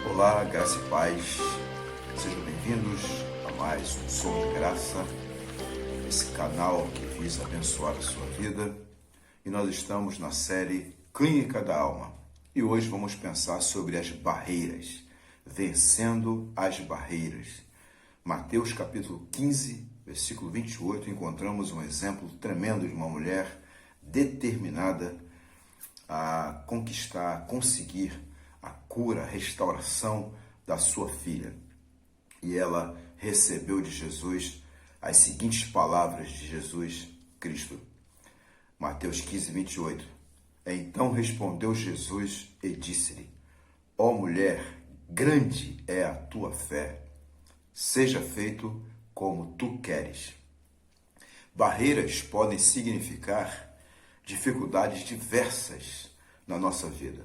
Olá, graça e paz, sejam bem-vindos a mais um Som de Graça, esse canal que visa abençoar a sua vida. E nós estamos na série Clínica da Alma. E hoje vamos pensar sobre as barreiras, vencendo as barreiras. Mateus capítulo 15, versículo 28, encontramos um exemplo tremendo de uma mulher determinada a conquistar, a conseguir a cura, a restauração da sua filha. E ela recebeu de Jesus as seguintes palavras de Jesus Cristo. Mateus 15, 28. Então respondeu Jesus e disse-lhe: Ó mulher, grande é a tua fé, seja feito como tu queres. Barreiras podem significar dificuldades diversas na nossa vida,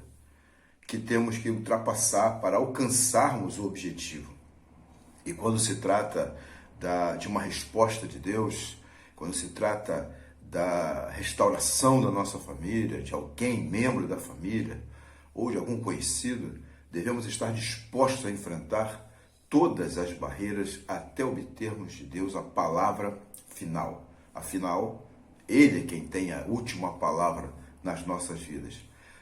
que temos que ultrapassar para alcançarmos o objetivo. E quando se trata de uma resposta de Deus, quando se trata da restauração da nossa família, de alguém, membro da família, ou de algum conhecido, devemos estar dispostos a enfrentar todas as barreiras até obtermos de Deus a palavra final. Afinal, Ele é quem tem a última palavra nas nossas vidas.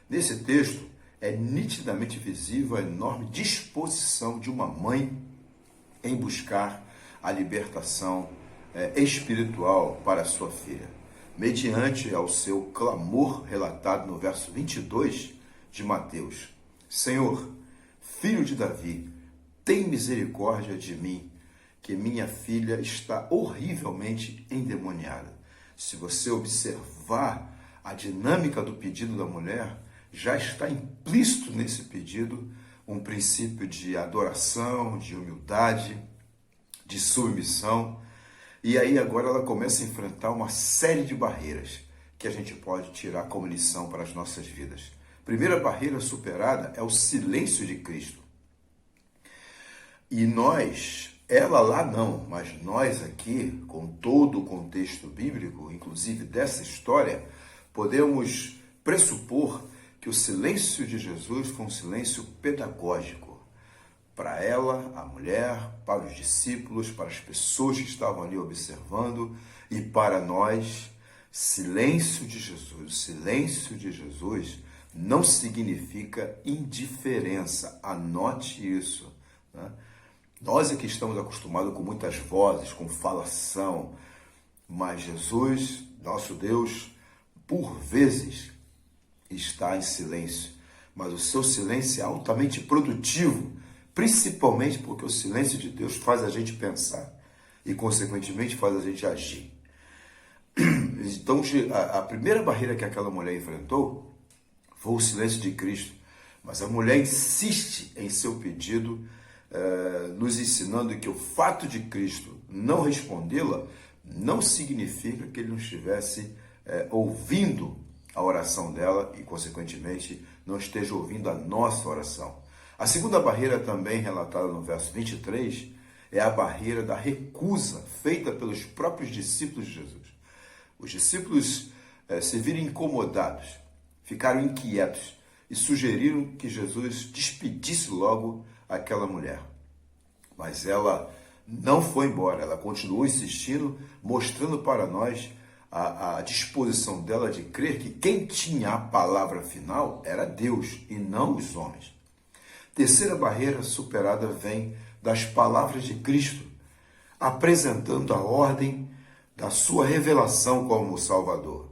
Nesse texto, é nitidamente visível a enorme disposição de uma mãe em buscar a libertação espiritual para a sua filha, mediante ao seu clamor relatado no verso 22 de Mateus. Senhor, filho de Davi, tem misericórdia de mim, que minha filha está horrivelmente endemoniada. Se você observar a dinâmica do pedido da mulher, já está implícito nesse pedido um princípio de adoração, de humildade, de submissão. E aí agora ela começa a enfrentar uma série de barreiras que a gente pode tirar como lição para as nossas vidas. Primeira barreira superada é o silêncio de Cristo. E nós, ela lá não, mas nós aqui, com todo o contexto bíblico, inclusive dessa história, podemos pressupor que o silêncio de Jesus foi um silêncio pedagógico para ela, a mulher, para os discípulos, para as pessoas que estavam ali observando e para nós. Silêncio de Jesus. O silêncio de Jesus não significa indiferença. Anote isso, né? Nós é que estamos acostumados com muitas vozes, com falação, mas Jesus, nosso Deus, por vezes está em silêncio, mas o seu silêncio é altamente produtivo, principalmente porque o silêncio de Deus faz a gente pensar e, consequentemente, faz a gente agir. Então, a primeira barreira que aquela mulher enfrentou foi o silêncio de Cristo, mas a mulher insiste em seu pedido, nos ensinando que o fato de Cristo não respondê-la não significa que ele não estivesse ouvindo a oração dela e, consequentemente, não esteja ouvindo a nossa oração. A segunda barreira, também relatada no verso 23, é a barreira da recusa feita pelos próprios discípulos de Jesus. Os discípulos se viram incomodados, ficaram inquietos e sugeriram que Jesus despedisse logo aquela mulher. Mas ela não foi embora, ela continuou insistindo, mostrando para nós a disposição dela de crer que quem tinha a palavra final era Deus e não os homens. Terceira barreira superada vem das palavras de Cristo, apresentando a ordem da sua revelação como Salvador,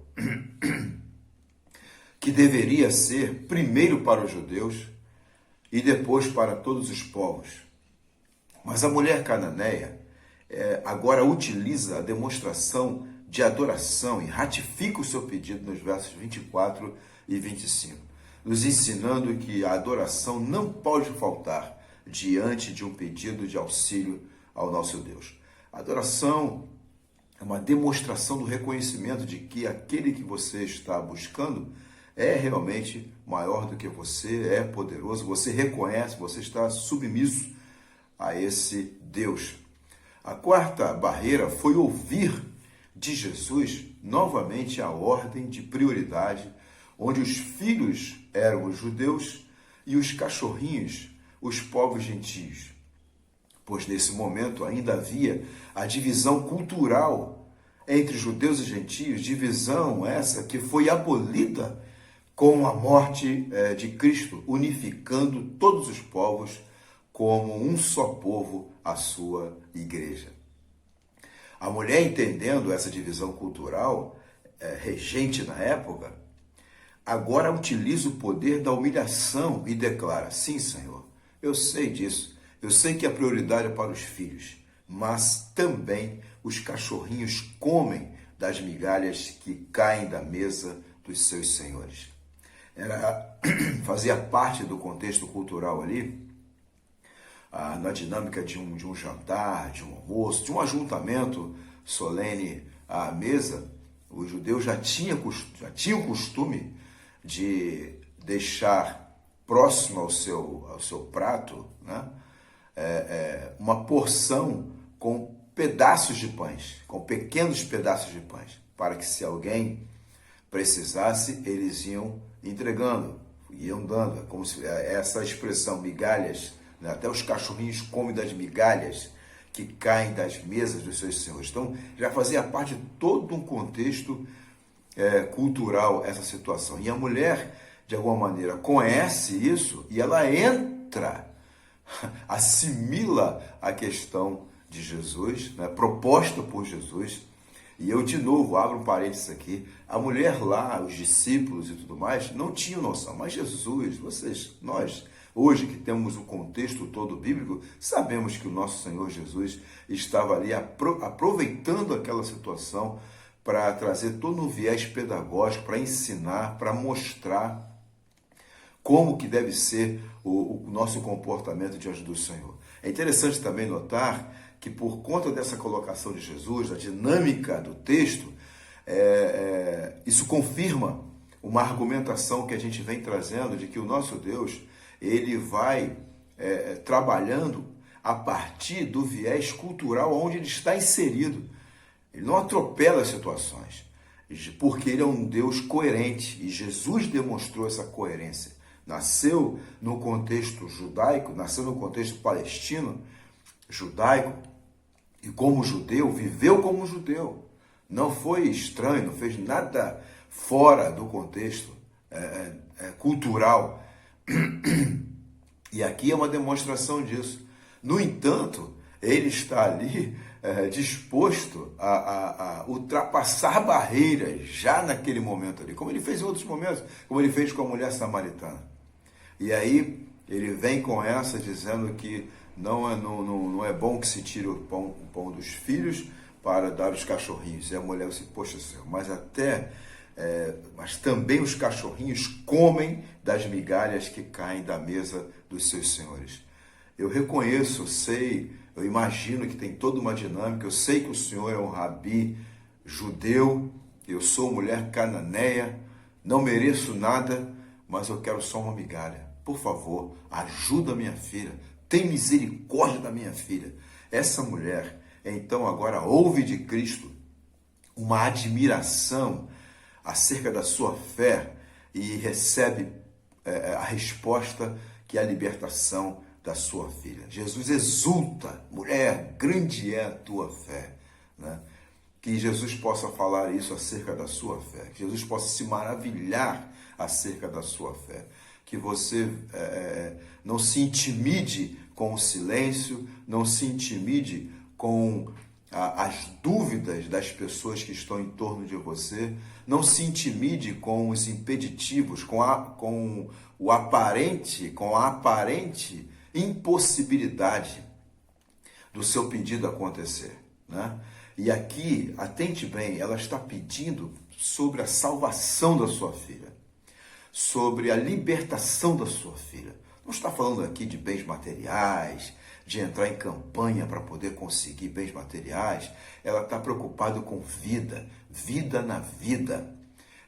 que deveria ser primeiro para os judeus e depois para todos os povos. Mas a mulher cananeia agora utiliza a demonstração de adoração e ratifica o seu pedido nos versos 24 e 25, nos ensinando que a adoração não pode faltar diante de um pedido de auxílio ao nosso Deus. A adoração é uma demonstração do reconhecimento de que aquele que você está buscando é realmente maior do que você, é poderoso, você reconhece, você está submisso a esse Deus. A quarta barreira foi ouvir de Jesus novamente a ordem de prioridade, onde os filhos eram os judeus e os cachorrinhos, os povos gentios. Pois nesse momento ainda havia a divisão cultural entre judeus e gentios, divisão essa que foi abolida com a morte de Cristo, unificando todos os povos como um só povo, a sua igreja. A mulher, entendendo essa divisão cultural, regente na época, agora utiliza o poder da humilhação e declara: sim, Senhor, eu sei disso, eu sei que a prioridade é para os filhos, mas também os cachorrinhos comem das migalhas que caem da mesa dos seus senhores. Fazia parte do contexto cultural ali, na dinâmica de um jantar, de um almoço, de um ajuntamento solene à mesa. Os judeus já tinham o costume de deixar próximo ao seu prato, né, uma porção com pedaços de pães, com pequenos pedaços de pães, para que se alguém precisasse, eles iam entregando, iam dando, como se essa expressão migalhas, né, até os cachorrinhos comem das migalhas que caem das mesas dos seus senhores. Então, já fazia parte de todo um contexto cultural essa situação. E a mulher, de alguma maneira, conhece isso e ela entra, assimila a questão de Jesus, né, proposta por Jesus. E eu, de novo, abro um parênteses aqui, a mulher lá, os discípulos e tudo mais, não tinham noção, mas Jesus, nós, hoje que temos o contexto todo bíblico, sabemos que o nosso Senhor Jesus estava ali aproveitando aquela situação para trazer todo um viés pedagógico, para ensinar, para mostrar como que deve ser o nosso comportamento diante do Senhor. É interessante também notar que por conta dessa colocação de Jesus, da dinâmica do texto, isso confirma uma argumentação que a gente vem trazendo de que o nosso Deus, ele vai trabalhando a partir do viés cultural onde ele está inserido. Ele não atropela as situações, porque ele é um Deus coerente, e Jesus demonstrou essa coerência. Nasceu no contexto judaico, nasceu no contexto palestino, judaico, e como judeu, viveu como judeu. Não foi estranho, não fez nada fora do contexto cultural. E aqui é uma demonstração disso. No entanto, ele está ali disposto a ultrapassar barreiras já naquele momento ali, como ele fez em outros momentos, como ele fez com a mulher samaritana. E aí ele vem com essa dizendo que não é bom que se tire o pão dos filhos para dar aos cachorrinhos. E a mulher disse: poxa, Senhor, mas também os cachorrinhos comem das migalhas que caem da mesa dos seus senhores. Eu reconheço, eu imagino que tem toda uma dinâmica, eu sei que o Senhor é um rabi judeu, eu sou mulher cananeia, não mereço nada, mas eu quero só uma migalha. Por favor, ajuda minha filha, tem misericórdia da minha filha. Essa mulher, então, agora ouve de Cristo uma admiração acerca da sua fé e recebe a resposta que é a libertação da sua filha. Jesus exulta: mulher, grande é a tua fé, né? Que Jesus possa falar isso acerca da sua fé, que Jesus possa se maravilhar acerca da sua fé, que você não se intimide com o silêncio, não se intimide com as dúvidas das pessoas que estão em torno de você, não se intimide com os impeditivos, com a aparente impossibilidade do seu pedido acontecer, né? E aqui, atente bem, ela está pedindo sobre a salvação da sua filha, sobre a libertação da sua filha. Não está falando aqui de bens materiais, de entrar em campanha para poder conseguir bens materiais. Ela está preocupada com vida na vida.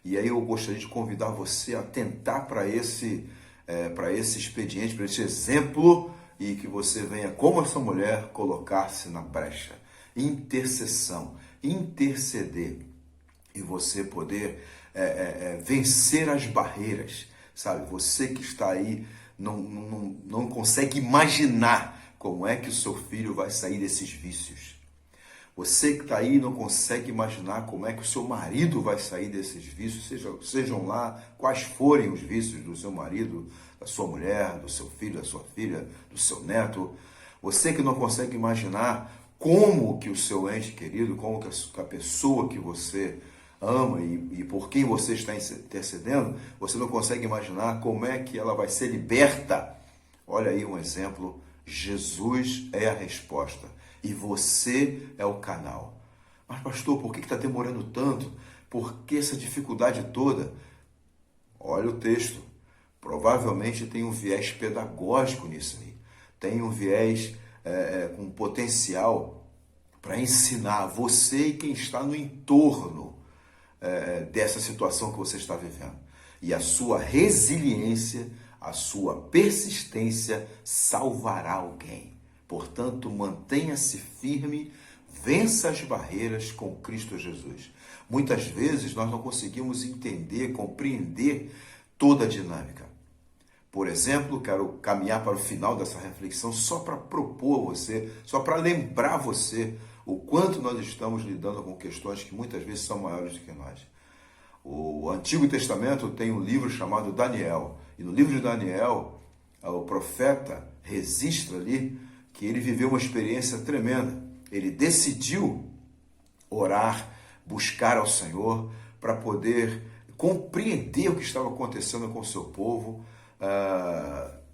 E aí eu gostaria de convidar você a atentar para esse expediente, para esse exemplo, e que você venha, como essa mulher, colocar-se na brecha. Intercessão, interceder, e você poder vencer as barreiras, sabe? Você que está aí não consegue imaginar como é que o seu filho vai sair desses vícios. Você que está aí não consegue imaginar como é que o seu marido vai sair desses vícios, sejam lá quais forem os vícios do seu marido, da sua mulher, do seu filho, da sua filha, do seu neto. Você que não consegue imaginar como que o seu ente querido, como que a pessoa que você ama e por quem você está intercedendo, você não consegue imaginar como é que ela vai ser liberta. Olha aí um exemplo, Jesus é a resposta. E você é o canal. Mas pastor, por que está demorando tanto? Por que essa dificuldade toda? Olha o texto. Provavelmente tem um viés pedagógico nisso aí. Tem um viés com potencial para ensinar você e quem está no entorno dessa situação que você está vivendo. E a sua resiliência, a sua persistência salvará alguém. Portanto, mantenha-se firme, vença as barreiras com Cristo Jesus. Muitas vezes nós não conseguimos entender, compreender toda a dinâmica. Por exemplo, quero caminhar para o final dessa reflexão só para propor a você, só para lembrar você o quanto nós estamos lidando com questões que muitas vezes são maiores do que nós. O Antigo Testamento tem um livro chamado Daniel. E no livro de Daniel, o profeta registra ali que ele viveu uma experiência tremenda. Ele decidiu orar, buscar ao Senhor para poder compreender o que estava acontecendo com o seu povo,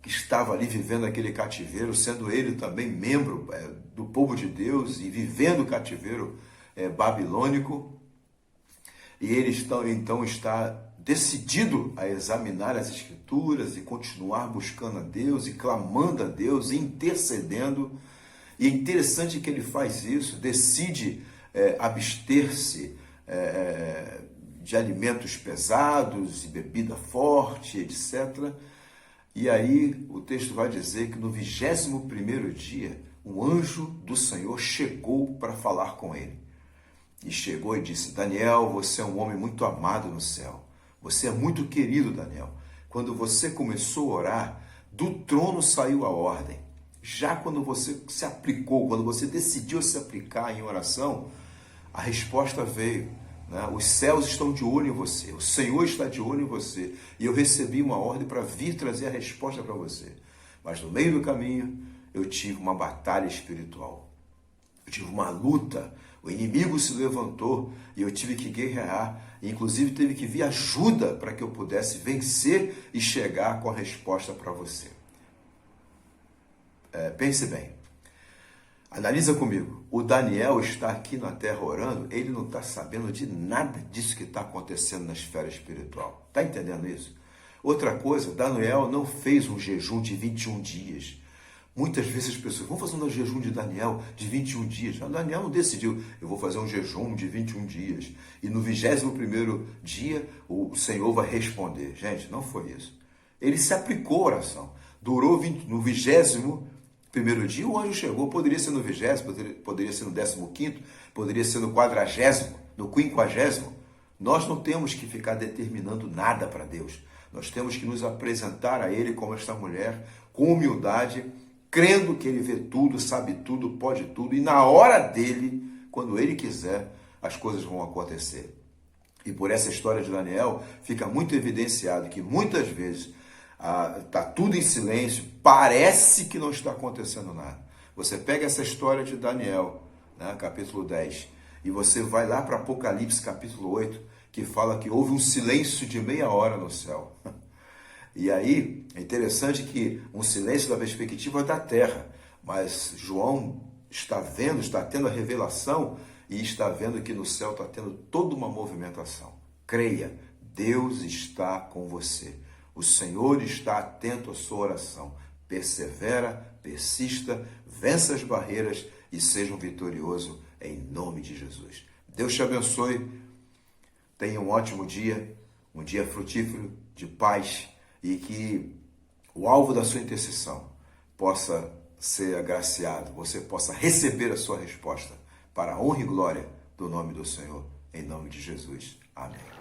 que estava ali vivendo aquele cativeiro, sendo ele também membro do povo de Deus e vivendo o cativeiro babilônico. E ele então está decidido a examinar as Escrituras e continuar buscando a Deus e clamando a Deus e intercedendo. E é interessante que ele faz isso, decide abster-se de alimentos pesados e bebida forte, etc. E aí o texto vai dizer que no 21º dia, um anjo do Senhor chegou para falar com ele. E chegou e disse: Daniel, você é um homem muito amado no céu. Você é muito querido, Daniel. Quando você começou a orar, do trono saiu a ordem. Já quando você se aplicou, quando você decidiu se aplicar em oração, a resposta veio. Né? Os céus estão de olho em você. O Senhor está de olho em você. E eu recebi uma ordem para vir trazer a resposta para você. Mas no meio do caminho, eu tive uma batalha espiritual. Eu tive uma luta. O inimigo se levantou e eu tive que guerrear. E, inclusive, teve que vir ajuda para que eu pudesse vencer e chegar com a resposta para você. Pense bem. Analisa comigo. O Daniel está aqui na terra orando, ele não está sabendo de nada disso que está acontecendo na esfera espiritual. Está entendendo isso? Outra coisa, Daniel não fez um jejum de 21 dias. Muitas vezes as pessoas vão fazer um jejum de Daniel de 21 dias. Daniel não decidiu, eu vou fazer um jejum de 21 dias. E no 21º dia, o Senhor vai responder. Gente, não foi isso. Ele se aplicou a oração. Durou no 21º dia, o anjo chegou. Poderia ser no 20º, poderia ser no 15º, poderia ser no 40º, no 50º. Nós não temos que ficar determinando nada para Deus. Nós temos que nos apresentar a Ele como esta mulher, com humildade, crendo que Ele vê tudo, sabe tudo, pode tudo, e na hora dele, quando Ele quiser, as coisas vão acontecer. E por essa história de Daniel, fica muito evidenciado que muitas vezes está tudo em silêncio, parece que não está acontecendo nada. Você pega essa história de Daniel, né, capítulo 10, e você vai lá para Apocalipse, capítulo 8, que fala que houve um silêncio de meia hora no céu. E aí, é interessante que um silêncio da perspectiva da terra, mas João está vendo, está tendo a revelação e está vendo que no céu está tendo toda uma movimentação. Creia, Deus está com você. O Senhor está atento à sua oração. Persevera, persista, vença as barreiras e seja um vitorioso em nome de Jesus. Deus te abençoe. Tenha um ótimo dia, um dia frutífero, de paz, e que o alvo da sua intercessão possa ser agraciado, você possa receber a sua resposta para a honra e glória do nome do Senhor, em nome de Jesus. Amém.